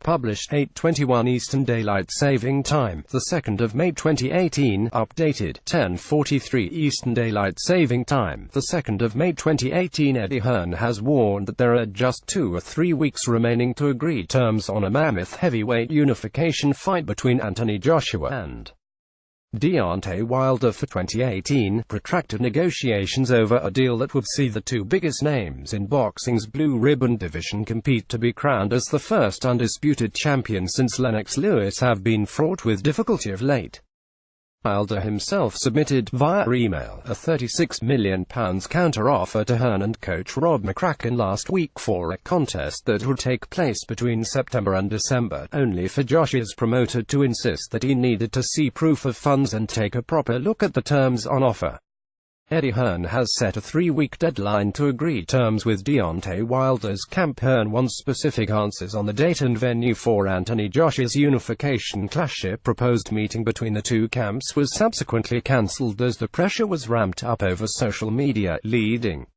published 8:21 Eastern Daylight Saving Time, the 2nd of May 2018, updated 10:43 Eastern Daylight Saving Time, the 2nd of May 2018. Eddie Hearn has warned that there are just 2 or 3 weeks remaining to agree terms on a mammoth heavyweight unification fight between Anthony Joshua and Deontay Wilder for 2018. Protracted negotiations over a deal that would see the two biggest names in boxing's blue ribbon division compete to be crowned as the first undisputed champion since Lennox Lewis have been fraught with difficulty of late. Wilder himself submitted, via email, a £36 million counter-offer to Hearn and coach Rob McCracken last week for a contest that would take place between September and December, only for Joshua's promoter to insist that he needed to see proof of funds and take a proper look at the terms on offer. Eddie Hearn has set a 3-week deadline to agree terms with Deontay Wilder's camp. Hearn wants specific answers on the date and venue for Anthony Joshua's unification clash. A proposed meeting between the two camps was subsequently cancelled as the pressure was ramped up over social media, leading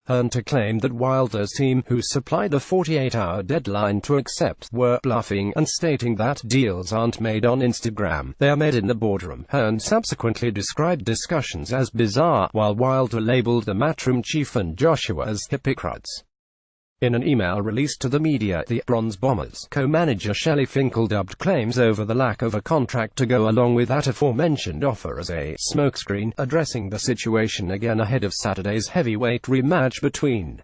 Hearn to claim that Wilder's team, who supplied a 48-hour deadline to accept, were bluffing, and stating that deals aren't made on Instagram, they are made in the boardroom. Hearn subsequently described discussions as bizarre, while Wilder labeled the Matchroom chief and Joshua as hypocrites. In an email released to the media, the Bronze Bombers co-manager Shelley Finkel dubbed claims over the lack of a contract to go along with that aforementioned offer as a smokescreen, addressing the situation again ahead of Saturday's heavyweight rematch between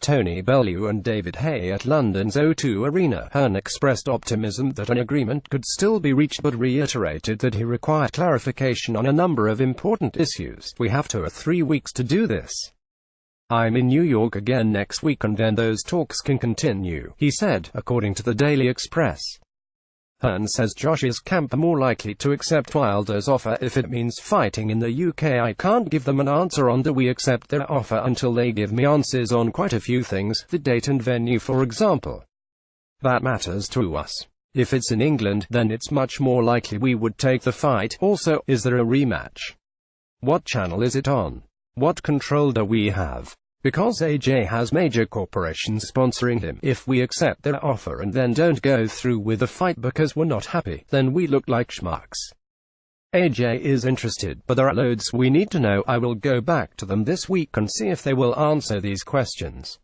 Tony Bellew and David Haye at London's O2 Arena. Hearn expressed optimism that an agreement could still be reached but reiterated that he required clarification on a number of important issues. "We have 2 or 3 weeks to do this. I'm in New York again next week and then those talks can continue," he said, according to the Daily Express. Hearn says Joshua's camp are more likely to accept Wilder's offer if it means fighting in the UK. "I can't give them an answer on do we accept their offer until they give me answers on quite a few things, the date and venue for example. That matters to us. If it's in England, then it's much more likely we would take the fight. Also, is there a rematch? What channel is it on? What control do we have? Because AJ has major corporations sponsoring him. If we accept their offer and then don't go through with the fight because we're not happy, then we look like schmucks. AJ is interested, but there are loads we need to know. I will go back to them this week and see if they will answer these questions.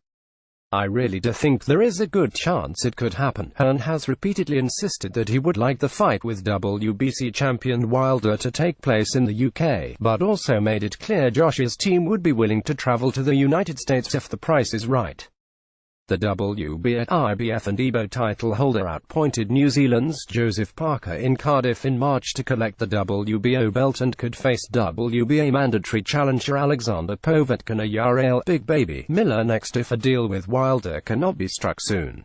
I really do think there is a good chance it could happen." Hearn has repeatedly insisted that he would like the fight with WBC champion Wilder to take place in the UK, but also made it clear Joshua's team would be willing to travel to the United States if the price is right. The WBA, IBF and EBO title holder outpointed New Zealand's Joseph Parker in Cardiff in March to collect the WBO belt and could face WBA mandatory challenger Alexander Povetkin or Yarel Big Baby Miller next if a deal with Wilder cannot be struck soon.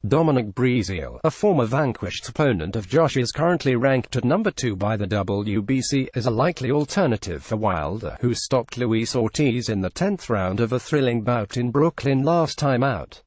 Dominic Breazeale, a former vanquished opponent of Joshua's, currently ranked at number 2 by the WBC, is a likely alternative for Wilder, who stopped Luis Ortiz in the 10th round of a thrilling bout in Brooklyn last time out.